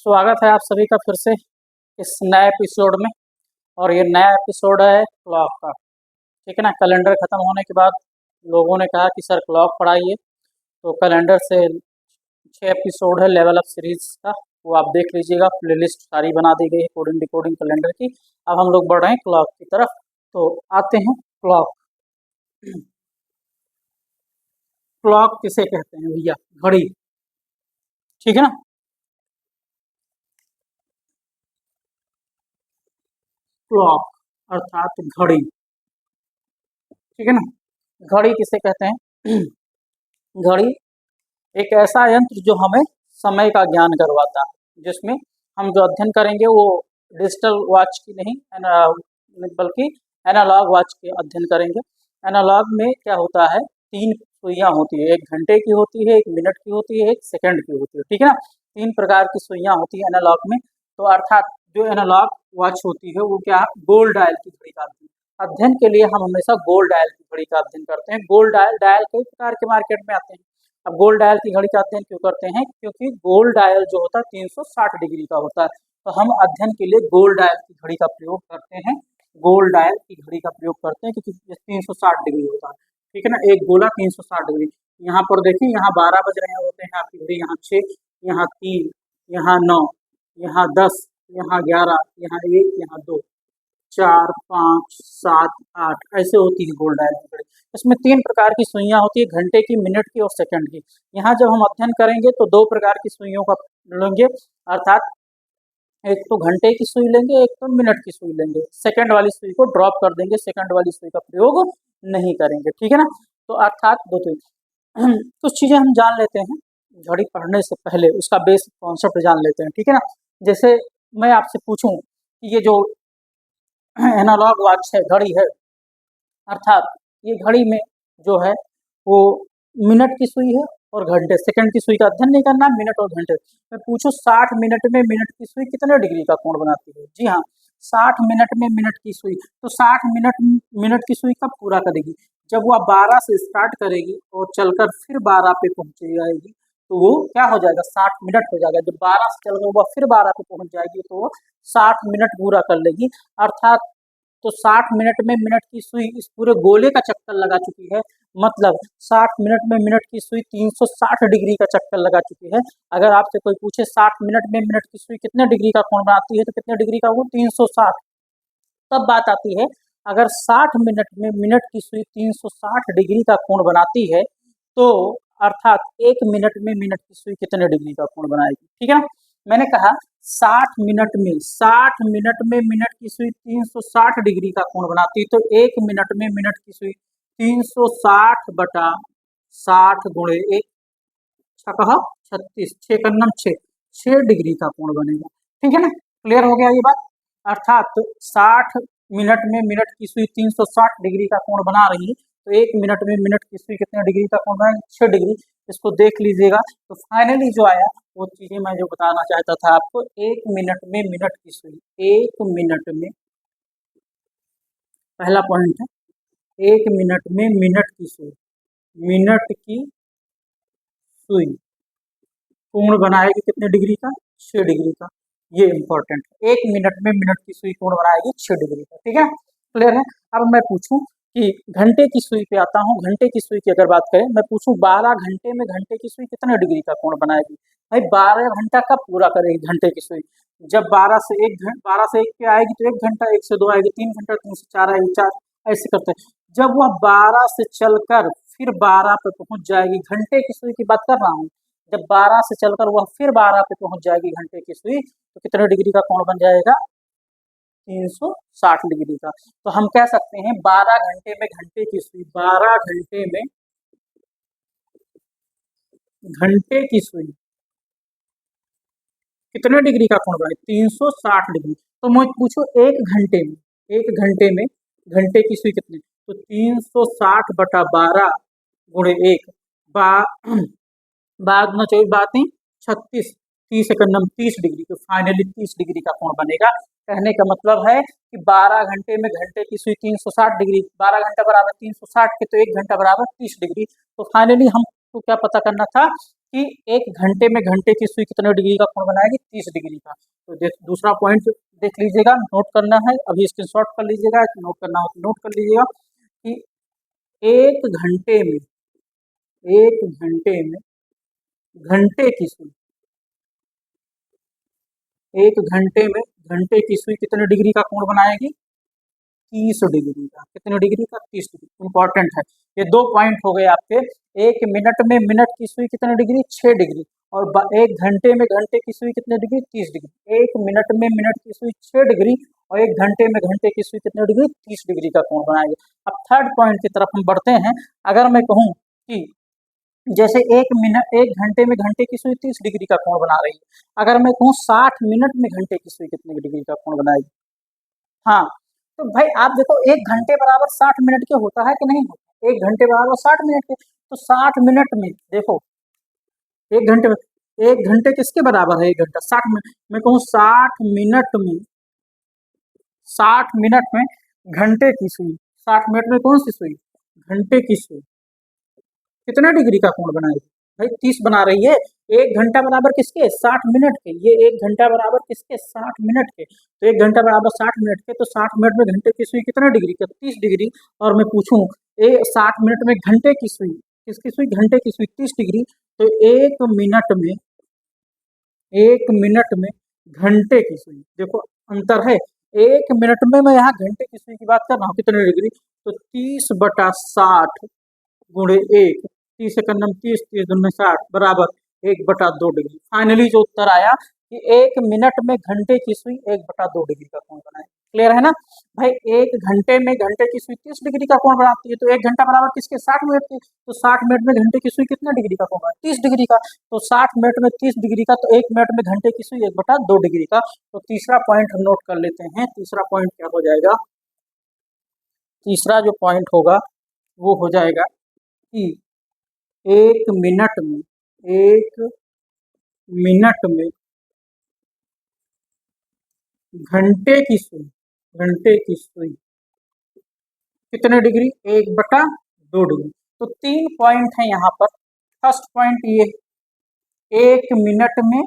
स्वागत है आप सभी का फिर से इस नए एपिसोड में। और ये नया एपिसोड है क्लॉक का। ठीक है ना। कैलेंडर ख़त्म होने के बाद लोगों ने कहा कि सर क्लॉक पढ़ाइए, तो कैलेंडर से 6 एपिसोड है लेवल अप सीरीज का, वो आप देख लीजिएगा। प्लेलिस्ट सारी बना दी गई है कोडिंग डिकोडिंग कैलेंडर की। अब हम लोग बढ़ रहे हैं क्लॉक की तरफ, तो आते हैं क्लॉक। क्लॉक किसे कहते हैं भैया? घड़ी। ठीक है ना। क्लॉक अर्थात घड़ी। ठीक है ना। घड़ी किसे कहते हैं? घड़ी एक ऐसा यंत्र जो हमें समय का ज्ञान करवाता है, जिसमें हम जो अध्ययन करेंगे वो डिजिटल वॉच की नहीं, बल्कि एनालॉग वॉच के अध्ययन करेंगे। एनालॉग में क्या होता है, 3 सुइयाँ होती है, 1 घंटे की होती है, 1 मिनट की होती है, 1 सेकंड की होती है। ठीक है ना। 3 प्रकार की सुइयाँ होती है एनालॉग में। तो अर्थात जो एनालॉग वॉच होती है वो क्या, गोल्ड डायल की घड़ी का अध्ययन के लिए हम हमेशा गोल्ड डायल की घड़ी का अध्ययन करते हैं। गोल्ड डायल डायल कई प्रकार के मार्केट में आते हैं। अब गोल्ड डायल की घड़ी का अध्ययन क्यों करते हैं? क्योंकि गोल्ड डायल जो होता है 360 डिग्री का होता है, तो हम अध्ययन के लिए गोल्ड डायल की घड़ी का प्रयोग करते हैं। गोल्ड डायल की घड़ी का प्रयोग करते हैं क्योंकि 360 डिग्री होता है। ठीक है ना। एक गोला 360 डिग्री। यहाँ पर देखिए, यहाँ 12 बज रहे होते हैं आपकी घड़ी, यहाँ 6, यहाँ 3, यहाँ 9, यहाँ 10, यहाँ 11, यहाँ 1, यहाँ 2, 4, 5, 7, 8 ऐसे होती है गोल्ड डायल की घड़ी। इसमें 3 प्रकार की सुइयाँ होती है, घंटे की, मिनट की और सेकंड की। यहाँ जब हम अध्ययन करेंगे तो 2 प्रकार की सुइयों का लेंगे, अर्थात एक तो घंटे की सुई लेंगे, एक तो मिनट की सुई लेंगे। सेकंड वाली सुई को ड्रॉप कर देंगे, सेकंड वाली सुई का प्रयोग नहीं करेंगे। ठीक है ना। तो अर्थात दो तो कुछ चीज़ें हम जान लेते हैं घड़ी पढ़ने से पहले, उसका बेसिक कॉन्सेप्ट जान लेते हैं। ठीक है ना। जैसे मैं आपसे पूछूं कि ये जो एनालॉग वॉच है, घड़ी है, अर्थात ये घड़ी में जो है वो मिनट की सुई है और घंटे, सेकंड की सुई का अध्ययन नहीं करना, मिनट और घंटे। मैं पूछूं 60 मिनट में मिनट की सुई कितने डिग्री का कोण बनाती है? जी हाँ, 60 मिनट में मिनट की सुई। तो 60 मिनट मिनट की सुई कब पूरा करेगी? जब वह 12 से स्टार्ट करेगी और चलकर फिर 12 पे पहुंच जाएगी, तो वो क्या हो जाएगा, 60 मिनट हो जाएगा। जब 12 से चलकर वह फिर 12 पे पहुंच जाएगी तो वो 60 मिनट पूरा कर लेगी। अर्थात तो 60 मिनट में मिनट की सुई इस पूरे गोले का चक्कर लगा चुकी है। मतलब 60 मिनट में मिनट की सुई 360 डिग्री का चक्कर लगा चुकी है। अगर आपसे कोई पूछे 60 मिनट में मिनट की सुई कितने डिग्री का कोण बनाती है, तो कितने डिग्री का वो 360। तब बात आती है, अगर 60 मिनट में मिनट की सुई 360 डिग्री का कोण बनाती है, तो अर्थात 1 मिनट में मिनट की सुई कितने डिग्री का कोण बनाएगी? ठीक है ना। मैंने कहा 60 मिनट में मिनट की सुई 360 डिग्री का कोण बनाती है, तो 1 मिनट में मिनट की सुई 360 बटा 60 गुणे 1, 36, 6 डिग्री का कोण बनेगा। ठीक है ना। क्लियर हो गया ये बात? अर्थात 60 मिनट में मिनट की सुई 360 डिग्री का कोण बना रही है, तो 1 मिनट में मिनट की सुई कितने डिग्री का कोण बनाएगी? 6 डिग्री। इसको देख लीजिएगा। तो फाइनली जो आया वो चीजें मैं जो बताना चाहता था आपको, 1 मिनट में मिनट की सुई, 1 मिनट में, पहला पॉइंट है, 1 मिनट में मिनट की सुई, मिनट की सुई कोण बनाएगी कितने डिग्री का? 6 डिग्री का। ये इंपॉर्टेंट है, 1 मिनट में मिनट की सुई कोण बनाएगी 6 डिग्री का। ठीक है, क्लियर है। अब मैं पूछूं कि घंटे की सुई पे आता हूं। घंटे की सुई की अगर बात करें, मैं पूछूं 12 घंटे में घंटे की सुई कितने डिग्री का कोण बनाएगी? भाई 12 घंटा कब पूरा करेगी घंटे की सुई? जब 12 से 1 पे आएगी तो 1 घंटा, 1 से 2 आएगी 3 घंटा, 3 से 4 आएगी 4, ऐसे करते हैं। जब वह 12 से चलकर फिर 12 पे पहुंच जाएगी, घंटे की सुई की बात कर रहा हूँ, जब 12 से चलकर वह फिर 12 पे पहुंच जाएगी घंटे की सुई, तो कितने डिग्री का कोण बन जाएगा? 360 डिग्री का। तो हम कह सकते हैं 12 घंटे में घंटे की सुई, 12 घंटे में घंटे की सुई कितने डिग्री का कोण बनाएगी? 360 डिग्री। तो मुझे पूछो 1 घंटे में घंटे की सुई कितनी? तो 360 बटा 12 गुणे 1, बाद में 24, बात नहीं 36, 30 सेकंड में 30 डिग्री। तो फाइनली 30 डिग्री का कोण बनेगा। कहने का मतलब है कि 12 घंटे में घंटे की सुई 360 डिग्री, 12 घंटा बराबर 360 के, तो 1 घंटा बराबर 30 डिग्री। तो फाइनली हमको क्या पता करना था कि एक घंटे में घंटे की सुई कितने डिग्री का कोण बनाएगी, 30 डिग्री का। तो दूसरा पॉइंट देख लीजिएगा, नोट करना है, अभी स्क्रीनशॉट कर लीजिएगा, नोट करना हो तो नोट कर लीजिएगा कि एक घंटे में घंटे की सुई, एक घंटे में घंटे की सुई कितने डिग्री का कोण बनाएगी, 30 डिग्री का। कितने डिग्री का, 30 डिग्री। इंपॉर्टेंट है ये 2 पॉइंट हो गए आपके। एक मिनट में मिनट की सुई कितने डिग्री, 6 डिग्री। और एक घंटे में घंटे की सुई कितने डिग्री, 30 डिग्री। एक मिनट में मिनट की सुई 6 डिग्री और एक घंटे में घंटे की सुई कितने डिग्री, 30 डिग्री का कोण बनाएगी। अब थर्ड पॉइंट की तरफ हम बढ़ते हैं। अगर मैं कहूँ कि जैसे एक घंटे में घंटे की सुई 30 डिग्री का कोण बना रही है, अगर मैं कहूँ 60 मिनट में घंटे की सुई कितने डिग्री का कोण बनाएगी। हाँ, तो भाई आप देखो, एक घंटे बराबर 60 मिनट के होता है कि नहीं होता, एक घंटे बराबर 60 मिनट के। तो 60 मिनट में देखो, एक घंटे में, एक घंटे किसके बराबर है, एक घंटा 60 मिनट। मैं कहूँ 60 मिनट में, 60 मिनट में घंटे की सुई, 60 मिनट में कौन सी सुई, घंटे की सुई कितने डिग्री का कोण बनाएगी, भाई 30 बना रही है। एक घंटा बराबर किसके, 60 मिनट के। ये एक घंटा बराबर किसके, 60 मिनट के। तो एक घंटा बराबर 60 मिनट के, तो 60 मिनट में घंटे की सुई कितने डिग्री का, 30 डिग्री। और मैं पूछूं 60 मिनट में घंटे की सुई, किसकी सुई, घंटे की सुई 30 डिग्री। तो एक मिनट में घंटे की सुई, देखो अंतर है। एक मिनट में मैं यहाँ घंटे की सुई की बात कर रहा हूँ, कितने डिग्री, तो 30/60 गुणे 1, 30 से कन्नम 30, 30 दूनी 60 बराबर 1/2 डिग्री। फाइनली जो उत्तर आया कि एक मिनट में घंटे की सुई 1/2 डिग्री का कोण बनाए। क्लियर है ना भाई, एक घंटे में घंटे की सुई 30 डिग्री का कोण बनाती है, तो एक घंटा बराबर किसके, 60 मिनट के। तो 60 मिनट में घंटे की सुई कितने डिग्री का कोण, 30 डिग्री का। तो 60 मिनट में 30 डिग्री का, तो एक मिनट में घंटे की सुई 1/2 डिग्री का। तो तीसरा पॉइंट हम नोट कर लेते हैं। तीसरा पॉइंट क्या हो जाएगा, तीसरा जो पॉइंट होगा वो हो जाएगा कि एक मिनट में घंटे की सुई कितने डिग्री, 1/2 डिग्री। तो 3 पॉइंट है यहाँ पर। फर्स्ट पॉइंट ये, एक मिनट में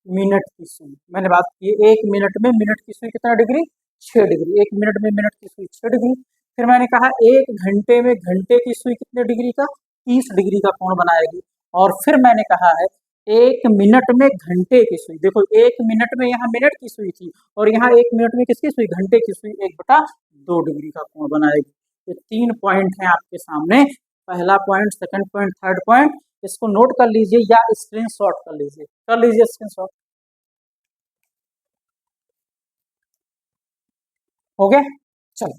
मिनट की सुई, मैंने बात की एक मिनट में मिनट की सुई कितना डिग्री, 6 डिग्री। एक मिनट में मिनट की सुई 6 डिग्री। फिर मैंने कहा एक घंटे में घंटे की सुई कितने डिग्री का, 30 डिग्री का कोण बनाएगी। और फिर मैंने कहा है एक मिनट में घंटे की सुई, देखो एक मिनट में यहाँ मिनट की सुई थी और यहाँ एक मिनट में किसकी सुई, घंटे की सुई, 1/2 डिग्री का कोण बनाएगी। ये 3 पॉइंट हैं आपके सामने, पहला point, second point, third point. इसको नोट कर लीजिए या स्क्रीनशॉट कर लीजिए स्क्रीनशॉट। हो गया, चलो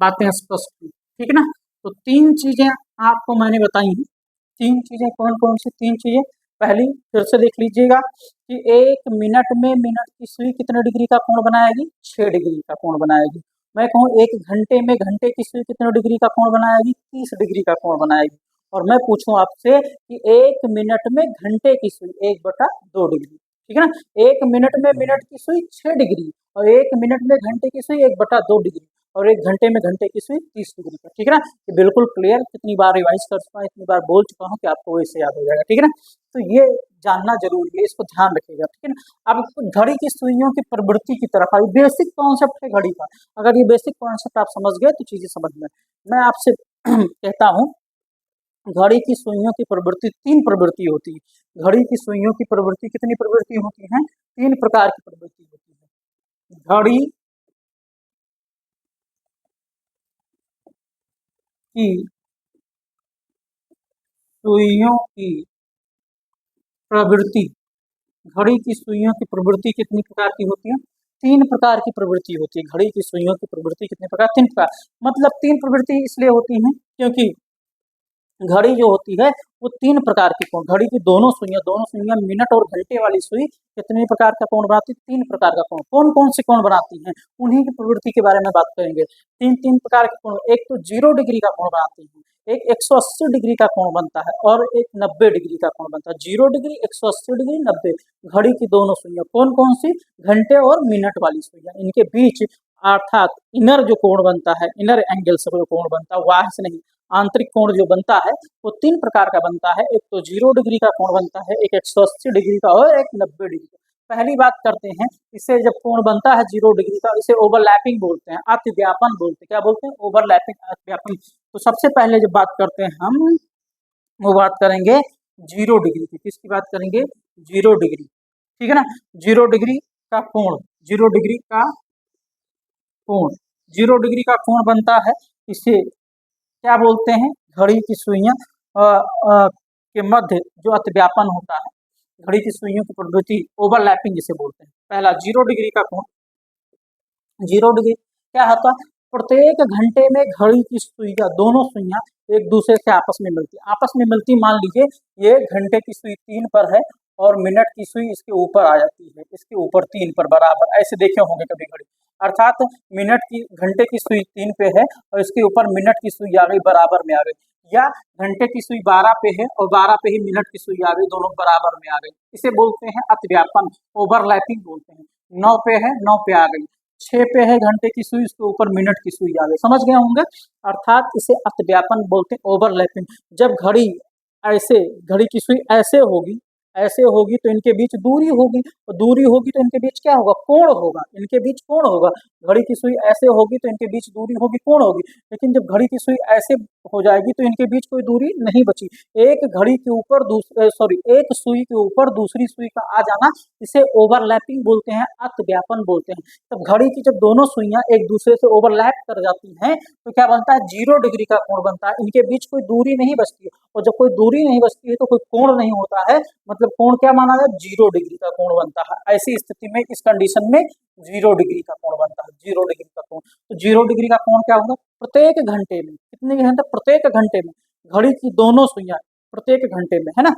बातें स्पष्ट हुई, ठीक है ना। तो 3 चीजें आपको मैंने बताई हैं। 3 चीजें कौन कौन सी, 3 चीजें। पहली फिर से देख लीजिएगा कि एक मिनट में मिनट की सुई कितने डिग्री का कोण बनाएगी, 6 डिग्री का कोण बनाएगी। मैं कहूँ एक घंटे में घंटे की सुई कितने डिग्री का कोण बनाएगी, 30 डिग्री का कोण बनाएगी। और मैं पूछूं आपसे कि एक मिनट में घंटे की सुई 1/2 डिग्री, ठीक है ना। एक मिनट में मिनट की सुई 6 डिग्री और एक मिनट में घंटे की सुई 1/2 डिग्री और एक घंटे में घंटे की सुई 30 डिग्री का, ठीक है ना। ये बिल्कुल क्लियर, कितनी बार रिवाइज कर चुका हूँ, इतनी बार बोल चुका हूँ कि आपको वैसे याद हो जाएगा, ठीक है ना। तो ये जानना जरूरी है, इसको ध्यान रखिएगा, ठीक है ना। अब घड़ी की सुइयों की प्रवृत्ति की तरफ आई, बेसिक कॉन्सेप्ट है घड़ी का। अगर ये बेसिक कॉन्सेप्ट आप समझ गए तो चीजें समझ में। मैं आपसे कहता हूँ, घड़ी की सुइयों की प्रवृत्ति 3 प्रवृत्ति होती है। घड़ी की सुइयों की प्रवृत्ति कितनी प्रवृत्ति होती है, 3 प्रकार की प्रवृत्ति होती है। घड़ी की सुइयों की प्रवृत्ति, घड़ी की सुइयों की प्रवृत्ति कितनी प्रकार की होती है, 3 प्रकार की प्रवृत्ति होती है। घड़ी की सुइयों की प्रवृत्ति कितने प्रकार, 3 प्रकार। मतलब 3 प्रवृत्ति इसलिए होती हैं क्योंकि घड़ी जो होती है वो 3 प्रकार की कोण, घड़ी की दोनों सुइयां मिनट और घंटे वाली सुई कितने प्रकार का कोण बनाती है, 3 प्रकार का कोण। कौन कौन से कोण बनाती हैं, उन्हीं की प्रवृत्ति के बारे में बात करेंगे। 3 प्रकार के कोण, एक तो 0 डिग्री का कोण बनाती है, एक 180 डिग्री का कोण बनता है और एक 90 डिग्री का कोण बनता है। 0 डिग्री, 180 डिग्री, 90। घड़ी की दोनों सुइयां कौन कौन सी, घंटे और मिनट वाली सुइयां, इनके बीच अर्थात इनर जो कोण बनता है, इनर एंगल से जो कोण बनता है, बाहर से नहीं, आंतरिक कोण जो बनता है वो 3 प्रकार का बनता है। एक तो 0 डिग्री का कोण बनता है, एक 180 डिग्री का और एक 90 डिग्री का। पहली बात करते हैं, इससे जब कोण बनता है 0 डिग्री का, इसे ओवरलैपिंग बोलते हैं, अतिव्यापन बोलते हैं। क्या बोलते हैं? ओवरलैपिंग, अतिव्यापन। तो सबसे पहले जब बात करते हैं हम, वो बात करेंगे 0 डिग्री की। किसकी बात करेंगे? 0 डिग्री, ठीक है ना। 0 डिग्री का कोण, 0 डिग्री का कोण, 0 डिग्री का कोण बनता है, इसे क्या बोलते हैं? घड़ी की सुइयां के मध्य जो अतिव्यापन होता है, घड़ी की सुइयों की प्रवृत्ति ओवरलैपिंग जिसे बोलते हैं। पहला 0 डिग्री का कोण। 0 डिग्री क्या होता है? प्रत्येक घंटे में घड़ी की सुइयां, दोनों सुइयां एक दूसरे से आपस में मिलती, आपस में मिलती। मान लीजिए ये घंटे की सुई 3 पर है और मिनट की सुई इसके ऊपर आ जाती है, इसके ऊपर 3 पर बराबर, ऐसे देखे होंगे कभी घड़ी। अर्थात मिनट की, घंटे की सुई 3 पे है और इसके ऊपर मिनट की सुई आ गई, बराबर में आ गई। या घंटे की सुई 12 पे है और 12 पे ही मिनट की सुई आ गई, दोनों बराबर में आ गई। इसे बोलते हैं अतिव्यापन, ओवरलैपिंग बोलते हैं। 9 पे है, 9 पे आ गई। 6 पे है घंटे की सुई, उसके ऊपर मिनट की सुई आ गई। समझ गए होंगे? अर्थात इसे अतिव्यापन बोलते हैं, ओवरलैपिंग। जब घड़ी ऐसे, घड़ी की सुई ऐसे होगी, ऐसे होगी तो इनके बीच दूरी होगी, और दूरी होगी तो इनके बीच क्या होगा? कोण होगा, इनके बीच कोण होगा। घड़ी की सुई ऐसे होगी तो इनके बीच दूरी होगी, कोण होगी। लेकिन जब घड़ी की सुई ऐसे हो जाएगी तो इनके बीच कोई दूरी नहीं बची। एक घड़ी के ऊपर एक सुई के ऊपर दूसरी सुई का आ जाना, इसे ओवरलैपिंग बोलते हैं, अतिव्यापन बोलते हैं। तब घड़ी की जब दोनों सुइयां एक दूसरे से ओवरलैप कर जाती हैं तो क्या बनता है? 0 डिग्री का कोण बनता है। इनके बीच कोई दूरी नहीं बचती है, और जब कोई दूरी नहीं बचती है तो कोई कोण नहीं होता है, मतलब कोण क्या माना जाए? 0 डिग्री का कोण बनता है। ऐसी स्थिति में, इस कंडीशन में 0 डिग्री का कोण बनता है, 0 डिग्री का कोण। तो 0 डिग्री का कोण क्या होगा? प्रत्येक घंटे में, कितने घंटे? प्रत्येक घंटे में घड़ी की दोनों सुइयां, प्रत्येक घंटे में, है ना,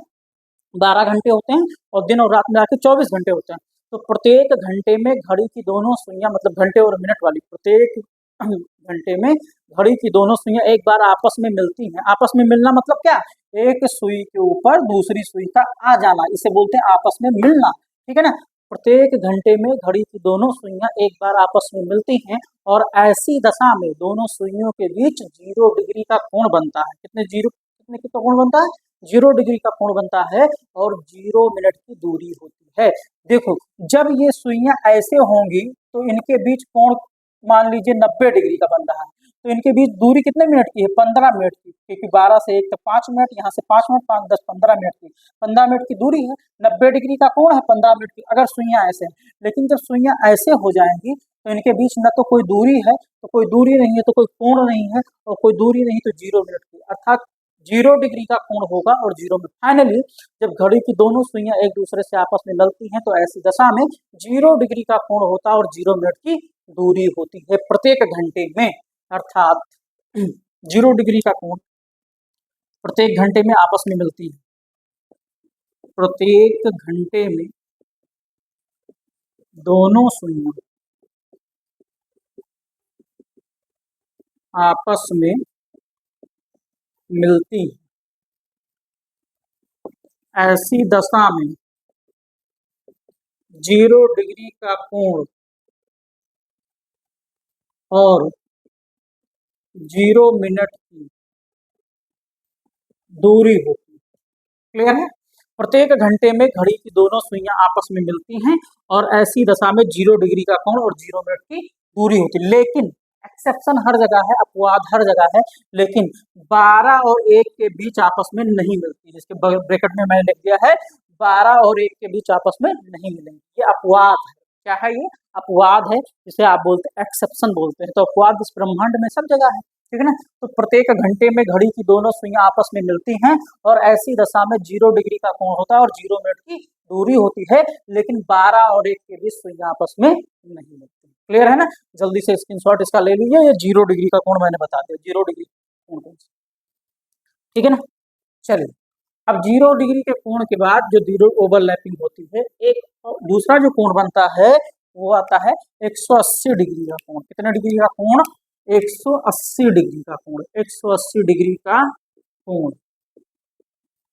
12 घंटे होते हैं और दिन और रात में आके 24 घंटे होते हैं। तो प्रत्येक घंटे में घड़ी की दोनों सुइयां, मतलब घंटे और मिनट वाली, प्रत्येक घंटे में घड़ी की दोनों सुइयां एक बार आपस में मिलती हैं। आपस में मिलना मतलब क्या? एक सुई के ऊपर दूसरी सुई का आ जाना, इसे बोलते हैं आपस में मिलना, ठीक है ना। प्रत्येक घंटे में घड़ी की दोनों सुइयां एक बार आपस में मिलती हैं, और ऐसी दशा में दोनों सुइयों के बीच 0 डिग्री का कोण बनता है। कितने का कोण बनता है? 0 डिग्री का कोण बनता है, और 0 मिनट की दूरी होती है। देखो, जब ये सुइयां ऐसे होंगी तो इनके बीच कोण मान लीजिए 90 डिग्री का बन रहा है, तो इनके बीच दूरी कितने मिनट की है? 15 मिनट की, क्योंकि 12 से 1 तक 5 मिनट, यहाँ से 5 मिनट, 5 10 15 मिनट की, 15 मिनट की दूरी है। 90 डिग्री का कोण है, 15 मिनट की, अगर सुइयां ऐसे हैं। लेकिन जब सुइयां ऐसे हो जाएंगी तो इनके बीच न तो कोई दूरी है, तो कोई दूरी नहीं है तो कोई कोण नहीं है, और कोई दूरी नहीं तो 0 मिनट की, अर्थात 0 डिग्री का कोण होगा और 0 मिनट। फाइनली जब घड़ी की दोनों सुइयां एक दूसरे से आपस में मिलती हैं तो ऐसी दशा में 0 डिग्री का कोण होता है और 0 मिनट की दूरी होती है प्रत्येक घंटे में। अर्थात 0 डिग्री का कोण प्रत्येक घंटे में आपस में मिलती है, प्रत्येक घंटे में दोनों सुइयां आपस में मिलती हैं। ऐसी दशा में 0 डिग्री का कोण और 0 मिनट की दूरी होती है। क्लियर है? प्रत्येक घंटे में घड़ी की दोनों सुइयां आपस में मिलती हैं, और ऐसी दशा में 0 डिग्री का कोण और 0 मिनट की दूरी होती है। लेकिन एक्सेप्शन हर जगह है, अपवाद हर जगह है, लेकिन 12 और 1 के बीच आपस में नहीं मिलती। जिसके ब्रैकेट में मैंने लिख दिया है, 12 और 1 के बीच आपस में नहीं मिलेंगे, ये अपवाद है। क्या है ये? अपवाद है, जिसे आप बोलते हैं एक्सेप्शन बोलते हैं। तो अपवाद इस ब्रह्मांड में सब जगह है, ठीक है ना। तो प्रत्येक घंटे में घड़ी की दोनों सुइयां आपस में मिलती हैं, और ऐसी दशा में 0 डिग्री का कोण होता है और 0 मिनट की दूरी होती है, लेकिन 12 और 1 के बीच सुइयां आपस में नहीं मिलती। क्लियर है ना? जल्दी से स्क्रीनशॉट इसका ले लीजिए। ये 0 डिग्री का कोण मैंने बता दिया, 0 डिग्री कोण, ठीक है ना। चलिए, अब 0 डिग्री के कोण के बाद जो 0 ओवरलैपिंग होती है, एक दूसरा जो कोण बनता है वो आता है 180 डिग्री का कोण। कितने डिग्री का कोण? 180 डिग्री का कोण, 180 डिग्री का कोण।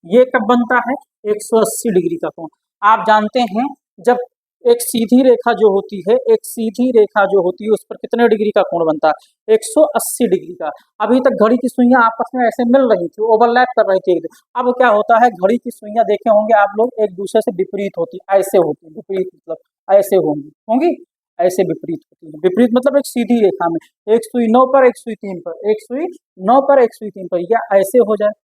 ये कब बनता है? 180 डिग्री का कोण। आप जानते हैं, जब एक सीधी रेखा जो होती है, एक सीधी रेखा जो होती है उस पर कितने डिग्री का कोण बनता है? 180 डिग्री का। अभी तक घड़ी की सुइयां आपस में ऐसे मिल रही थी, ओवरलैप कर रही थी एक दूसरे। अब क्या होता है, घड़ी की सुइयां देखे होंगे आप लोग, एक दूसरे से विपरीत होती, ऐसे होती, विपरीत मतलब ऐसे होंगी, होंगी ऐसे विपरीत होती है। विपरीत मतलब एक सीधी रेखा में, एक सुई 9 पर, एक सुई 3 पर, एक सुई 9 पर, एक सुई 3 पर, या ऐसे हो जाए,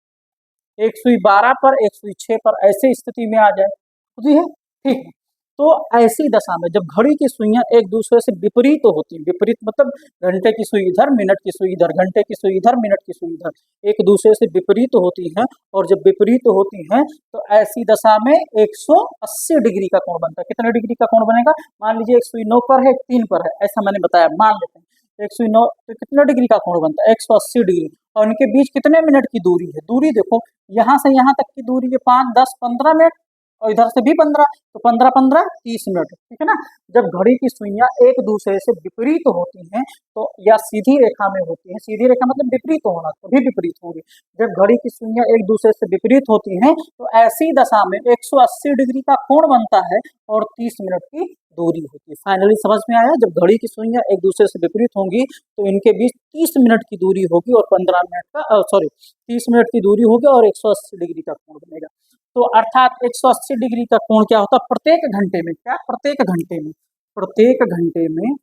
एक सुई 12 पर, एक सुई 6 पर, ऐसे स्थिति में आ जाए, होती है, ठीक है। तो ऐसी दशा में जब घड़ी की सुइयां एक दूसरे से विपरीत होती, विपरीत मतलब घंटे की सुई इधर, मिनट की सुई इधर, घंटे की सुई इधर, मिनट की सुई इधर, एक दूसरे से विपरीत होती हैं, और जब विपरीत होती हैं तो ऐसी दशा में 180 डिग्री का कोण बनता है। कितने डिग्री का कोण बनेगा? मान लीजिए एक सुई 9 पर है, एक 3 पर है, ऐसा मैंने बताया, मान लेते हैं एक सुई 9, तो कितने डिग्री का कोण बनता है? 180 डिग्री। और इनके बीच कितने मिनट की दूरी है? दूरी देखो, यहाँ से यहाँ तक की दूरी है 5, 10, 15 मिनट, और इधर से भी 15, तो 15, 15, 30 मिनट, ठीक है ना। जब घड़ी की सुइयां एक दूसरे से विपरीत होती हैं, तो या सीधी रेखा में होती हैं, सीधी रेखा मतलब विपरीत होना, तभी विपरीत होंगी। जब घड़ी की सुइयां एक दूसरे से विपरीत होती हैं, तो ऐसी दशा में 180 डिग्री का कोण बनता है और 30 मिनट की दूरी होती है। फाइनली समझ में आया, जब घड़ी की सुइयां एक दूसरे से विपरीत होंगी तो इनके बीच 30 मिनट की दूरी होगी, और 15 मिनट का सॉरी 30 मिनट की दूरी होगी और 180 डिग्री का कोण बनेगा। तो अर्थात 180 डिग्री का कोण क्या होता है? प्रत्येक घंटे में, क्या प्रत्येक घंटे में, प्रत्येक घंटे में,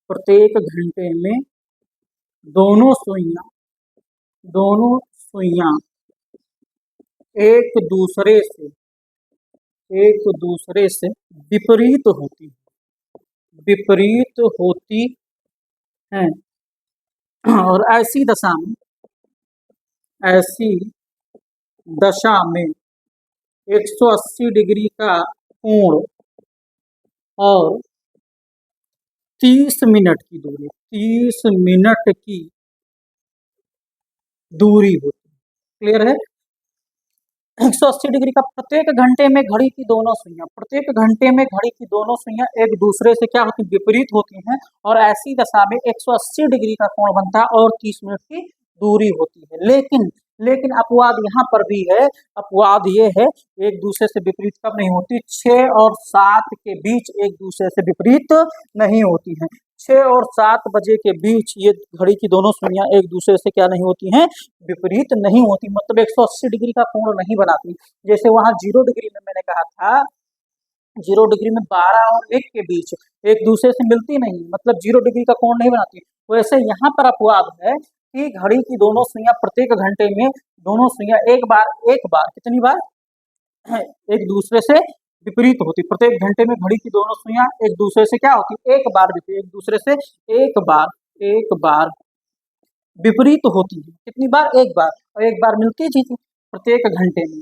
प्रत्येक घंटे में दोनों सुइयां, दोनों सुइयां एक दूसरे से, एक दूसरे से विपरीत होती, विपरीत होती हैं, और ऐसी दशा में, ऐसी दशा में 180 डिग्री का कोण और 30 मिनट की दूरी, 30 मिनट की दूरी होती है। क्लियर है? 180 डिग्री का, प्रत्येक घंटे में घड़ी की दोनों सुइयां, प्रत्येक घंटे में घड़ी की दोनों सुइयां एक दूसरे से क्या होती, विपरीत होती हैं, और ऐसी दशा में 180 डिग्री का कोण बनता है और 30 मिनट की दूरी होती है। लेकिन लेकिन अपवाद यहाँ पर भी है, अपवाद ये है, एक दूसरे से विपरीत कब नहीं होती? 6 और 7 के बीच एक दूसरे से विपरीत नहीं होती हैं। 6 और 7 बजे के बीच ये घड़ी की दोनों सुइयां एक दूसरे से क्या नहीं होती हैं? विपरीत नहीं होती, मतलब 180 डिग्री का कोण नहीं बनाती। जैसे वहां 0 डिग्री में मैंने कहा था, 0 डिग्री में 12 और 1 के बीच एक दूसरे से मिलती नहीं, मतलब 0 डिग्री का कोण नहीं बनाती। वैसे यहाँ पर अपवाद है कि घड़ी की दोनों सुइयां प्रत्येक घंटे में, दोनों सुइयां एक बार कितनी बार एक दूसरे से विपरीत होती। प्रत्येक घंटे में घड़ी की दोनों सुइयां एक दूसरे से क्या होती? एक बार विपरीत, एक दूसरे से एक बार विपरीत होती है। कितनी बार? एक बार, और एक बार मिलती थी प्रत्येक घंटे में,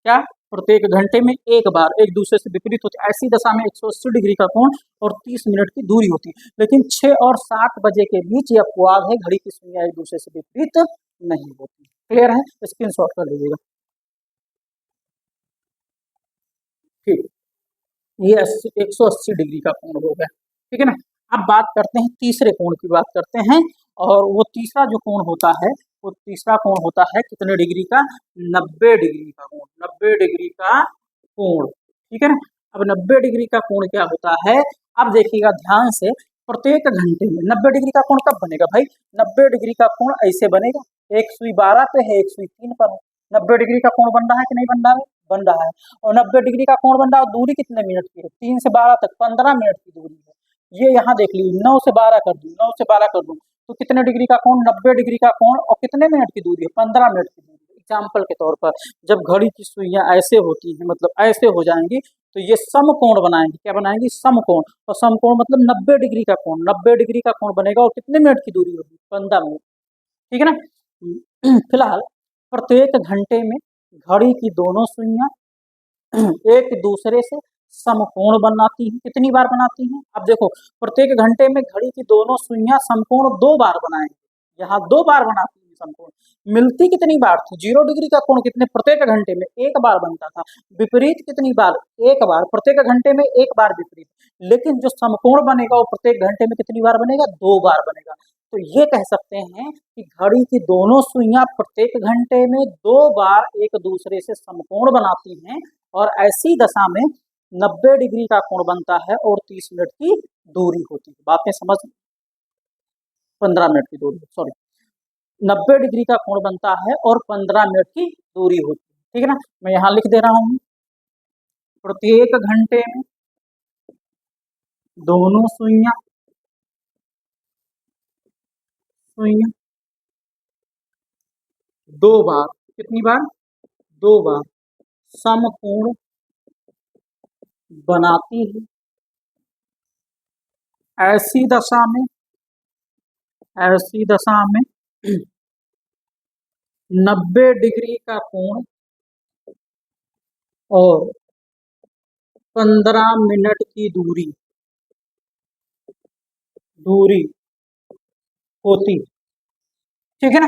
क्या प्रत्येक घंटे में एक बार एक दूसरे से विपरीत होती। ऐसी दशा में 180 डिग्री का कोण और 30 मिनट की दूरी होती। लेकिन 6 और 7 बजे के बीच ये अपवाद है, घड़ी की सुइयां एक दूसरे से विपरीत नहीं होती। क्लियर है? स्क्रीनशॉट कर लीजिएगा। ठीक, ये 180 डिग्री का कोण हो गया, ठीक है ना। अब बात करते हैं तीसरे कोण की, बात करते हैं, और वो तीसरा जो कोण होता है, वो तीसरा कोण होता है कितने डिग्री का? 90 डिग्री का कोण, 90 डिग्री का कोण, ठीक है ना। अब 90 डिग्री का कोण क्या होता है? अब देखिएगा ध्यान से, प्रत्येक घंटे में 90 डिग्री का कोण कब बनेगा भाई? 90 डिग्री का कोण ऐसे बनेगा, एक सुई 12 पे है, एक सुई 3 पर है, 90 डिग्री का कोण बन रहा है कि नहीं बन रहा है? बन रहा है। और 90 डिग्री का कोण बन रहा है, दूरी कितने मिनट की है? 3 से 12 तक 15 मिनट की दूरी है। ये यहाँ देख लीजिए, 9 से 12 कर दूं, 9 से 12 कर दूं, तो कितने डिग्री का कोण? 90 डिग्री का कोण, और कितने मिनट की दूरी है? 15 मिनट की दूरी। एग्जाम्पल के तौर पर, जब घड़ी की सुइयां ऐसे होती हैं, मतलब ऐसे हो जाएंगी, तो ये समकोण बनाएंगे। क्या बनाएंगी? समकोण। और समकोण मतलब 90 डिग्री का कोण, 90 डिग्री का कोण बनेगा, और कितने मिनट की दूरी होगी? 15 मिनट, ठीक है ना। फिलहाल प्रत्येक घंटे में घड़ी की दोनों सुइयां एक दूसरे से समकोण बनाती हैं। कितनी बार बनाती हैं? अब देखो, प्रत्येक घंटे में घड़ी की दोनों सुइयां समकोण 2 बार बनाएंगे, यहाँ 2 बार बनाती हैं समकोण। मिलती कितनी बार थी? 0 डिग्री का कोण कितने? प्रत्येक घंटे में एक बार बनता था। विपरीत कितनी बार? एक बार, प्रत्येक घंटे में एक बार विपरीत। लेकिन जो समकोण बनेगा वो प्रत्येक घंटे में कितनी बार बनेगा? 2 बार बनेगा। तो ये कह सकते हैं कि घड़ी की दोनों सुइयां प्रत्येक घंटे में 2 बार एक दूसरे से समकोण बनाती हैं, और ऐसी दशा में 90 डिग्री का कोण बनता है और 30 मिनट की दूरी होती है। बातें समझ, 15 मिनट की दूरी, सॉरी, 90 डिग्री का कोण बनता है और 15 मिनट की दूरी होती है। ठीक है ना, मैं यहाँ लिख दे रहा हूँ, प्रत्येक घंटे में दोनों सुइयां दो बार, कितनी बार, दो बार समकोण बनाती है। ऐसी दशा में 90 डिग्री का कोण और 15 मिनट की दूरी होती, ठीक है ना।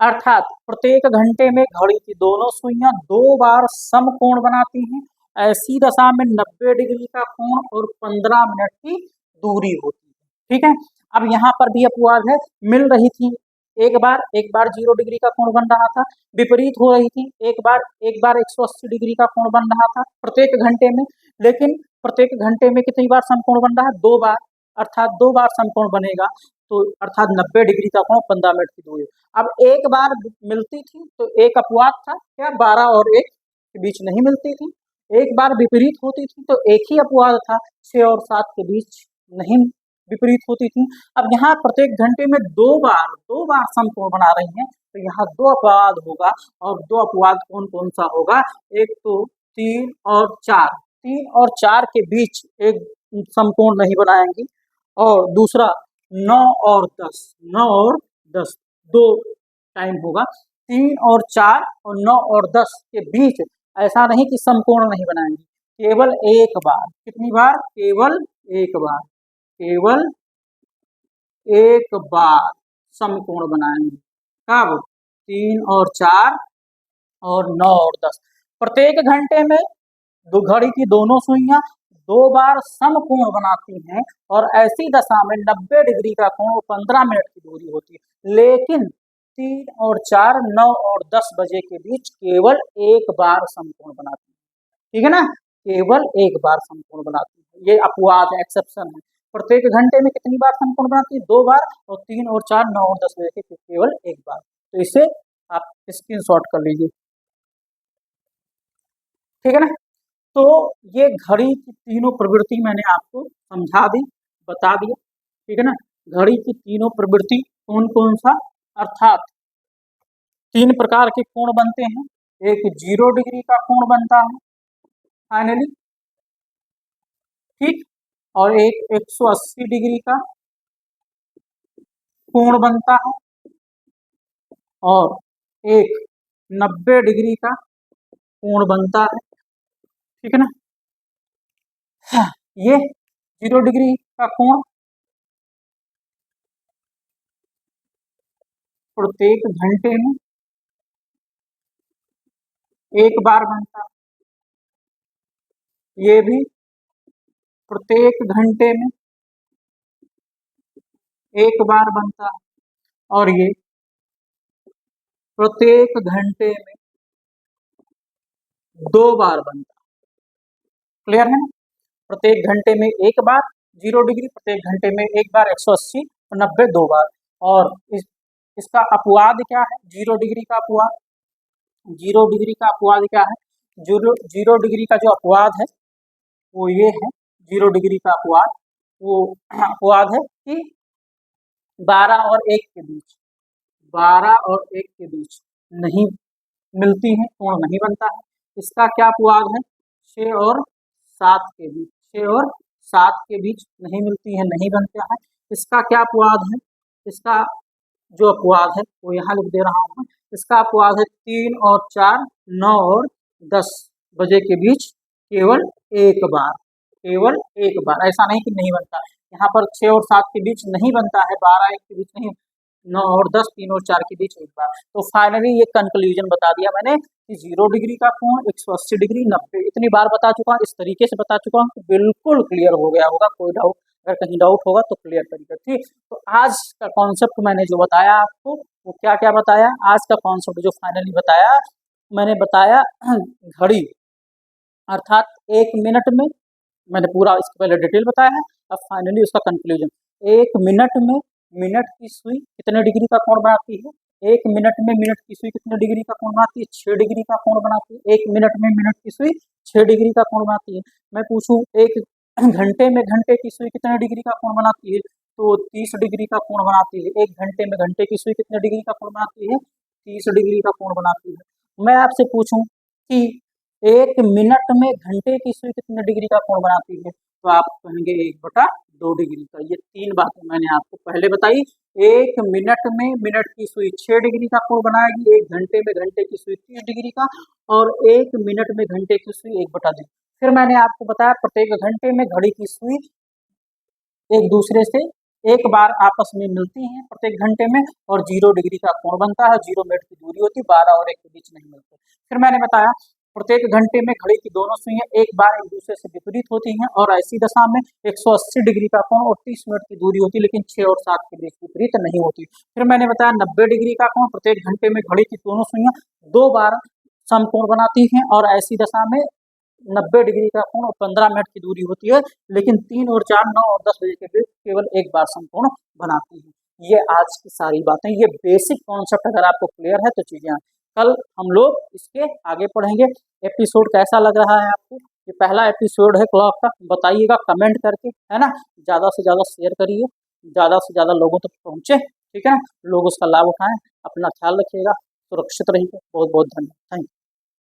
अर्थात प्रत्येक घंटे में घड़ी की दोनों सुइयां दो बार समकोण बनाती हैं। ऐसी दशा में 90 डिग्री का कोण और 15 मिनट की दूरी होती है। ठीक है, अब यहाँ पर भी अपवाद है, मिल रही थी, एक बार 0 डिग्री का कोण बन रहा था, विपरीत हो रही थी, एक बार 180 डिग्री का कोण बन रहा था प्रत्येक घंटे में। लेकिन प्रत्येक घंटे में कितनी बार समकोण बन रहा है, दो बार, अर्थात दो बार समकोण बनेगा, तो अर्थात 90 डिग्री का कोण 15 मिनट की दूरी। अब एक बार मिलती थी तो एक अपवाद था, क्या 12 और 1 के बीच नहीं मिलती थी। एक बार विपरीत होती थी तो एक ही अपवाद था, 6 और 7 के बीच नहीं विपरीत होती थी। अब यहाँ प्रत्येक घंटे में दो बार समकोण बना रही हैं, तो यहाँ दो अपवाद होगा, और दो अपवाद कौन कौन सा होगा, एक तो 3 और 4, 3 और 4 के बीच एक समकोण नहीं बनाएंगी, और दूसरा 9 और 10, 9 और 10 दो टाइम होगा, 3 और 4 और 9 और 10 के बीच ऐसा नहीं कि समकोण नहीं बनाएंगे, केवल एक बार, कितनी बार, केवल एक बार, केवल एक बार समकोण बनाएंगे। कब, 3 और 4 और 9 और 10, प्रत्येक घंटे में दो घड़ी की दोनों सुइयां दो बार समकोण बनाती हैं, और ऐसी दशा में 90 डिग्री का कोण और 15 मिनट की दूरी होती है। लेकिन 3 और 4, 9 और 10 बजे के बीच केवल एक बार समकोण बनाती है, ठीक है ना, केवल एक बार समकोण बनाती है। ये अपवाद है, एक्सेप्शन है। प्रत्येक घंटे में कितनी बार समकोण बनाती है, दो बार, और 3 और 4, 9 और 10 बजे के केवल एक बार। तो इसे आप स्क्रीनशॉट कर लीजिए, ठीक है ना। तो ये घड़ी की तीनों प्रवृत्ति मैंने आपको समझा दी, बता दिया, ठीक है ना। घड़ी की तीनों प्रवृत्ति कौन कौन सा, अर्थात तीन प्रकार के कोण बनते हैं, एक 0 डिग्री का कोण बनता है फाइनली, ठीक, और एक 180 डिग्री का कोण बनता है, और एक 90 डिग्री का कोण बनता है, ठीक है ना। ये 0 डिग्री का कोण प्रत्येक घंटे में एक बार बनता है, ये भी प्रत्येक घंटे में एक बार बनता है, और ये प्रत्येक घंटे में दो बार बनता है। क्लियर है ना, प्रत्येक घंटे में एक बार 0 डिग्री, प्रत्येक घंटे में एक बार 180 और 90 दो बार। और इसका अपवाद क्या है, 0 डिग्री का अपवाद, 0 डिग्री का अपवाद क्या है, 0 डिग्री का जो अपवाद है वो ये है, 0 डिग्री का अपवाद, वो अपवाद है कि 12 और 1 के बीच, 12 और 1 के बीच नहीं मिलती है, कोण नहीं बनता है। इसका क्या अपवाद है, 6 और 7 के बीच, 6 और 7 के बीच नहीं मिलती है, नहीं बनता है। इसका क्या अपवाद है, इसका जो अपवाद है वो यहाँ लिख दे रहा हूँ, इसका अपवाद है 3 और 4, 9 और 10 बजे के बीच केवल एक बार, केवल एक बार, ऐसा नहीं कि नहीं बनता है। यहाँ पर 6 और 7 के बीच नहीं बनता है, 12 1 के बीच नहीं, 9 और 10, 3 और 4 के बीच एक बार। तो फाइनली ये कंक्लूजन बता दिया मैंने कि 0 डिग्री का कोण, 180 डिग्री, 90, इतनी बार बता चुका हूँ, इस तरीके से बता चुका हूँ, बिल्कुल क्लियर हो गया होगा। कोई डाउट, अगर कहीं डाउट होगा तो क्लियर करिएगा, ठीक। तो आज का कॉन्सेप्ट मैंने जो बताया आपको, वो क्या क्या बताया, आज का कॉन्सेप्ट जो फाइनली बताया, मैंने बताया घड़ी अर्थात 1 मिनट में, मैंने पूरा इसके पहले डिटेल बताया है, अब फाइनली उसका कंक्लूजन। 1 मिनट में मिनट की सुई कितने डिग्री का कोण बनाती है? 1 मिनट में मिनट की सुई कितने डिग्री का कोण बनाती है? 6 डिग्री का कोण बनाती है। 1 मिनट में मिनट की सुई 6 डिग्री का कोण बनाती है। मैं पूछूं 1 घंटे में घंटे की सुई कितने डिग्री का कोण बनाती है? तो 30 डिग्री का कोण बनाती है। 1 घंटे में घंटे की सुई कितने डिग्री का कोण बनाती है? 30 डिग्री का कोण बनाती है। मैं आपसे पूछूं कि 1 मिनट में घंटे की सुई कितने डिग्री का कोण बनाती है? तो आप कहेंगे 1/2 डिग्री का। ये 3 बातें मैंने आपको पहले बताई। 1 मिनट में मिनट की सुई 6 डिग्री का कोण बनाएगी, 1 घंटे में घंटे की सुई 30 डिग्री का, और 1 मिनट में घंटे की सुई 1/2। फिर मैंने आपको बताया प्रत्येक घंटे में घड़ी की सुई एक दूसरे से एक बार आपस में मिलती हैं प्रत्येक घंटे में, और 0 डिग्री का कोण बनता है। 0 मिनट की दूरी होती है, 12 और 1 के बीच नहीं मिलते। फिर मैंने बताया प्रत्येक घंटे में घड़ी की दोनों सुइयां एक बार एक दूसरे से विपरीत होती हैं, और ऐसी दशा में 180 डिग्री का कोण और 30 मिनट की दूरी होती है, लेकिन 6 और 7 के बीच विपरीत नहीं होती। फिर मैंने बताया 90 डिग्री का कोण, प्रत्येक घंटे में घड़ी की दोनों सुइयां 2 बार समकोण बनाती हैं, और ऐसी दशा में 90 डिग्री का कोण और 15 मिनट की दूरी होती है, लेकिन 3 और 4, 9 और 10 बजे के बीच केवल एक बार समकोण बनाती है। ये आज की सारी बातें, ये बेसिक कॉन्सेप्ट अगर आपको क्लियर है तो चीजें हैं। कल हम लोग इसके आगे पढ़ेंगे। एपिसोड कैसा लग रहा है आपको? ये पहला एपिसोड है क्लॉक का, बताइएगा कमेंट करके, है ना। ज़्यादा से ज़्यादा शेयर करिए, ज़्यादा से ज़्यादा लोगों तक पहुँचे, ठीक है ना। लोग उसका लाभ उठाएं। अपना ख्याल रखिएगा, सुरक्षित रहिए। बहुत बहुत धन्यवाद। Thank you.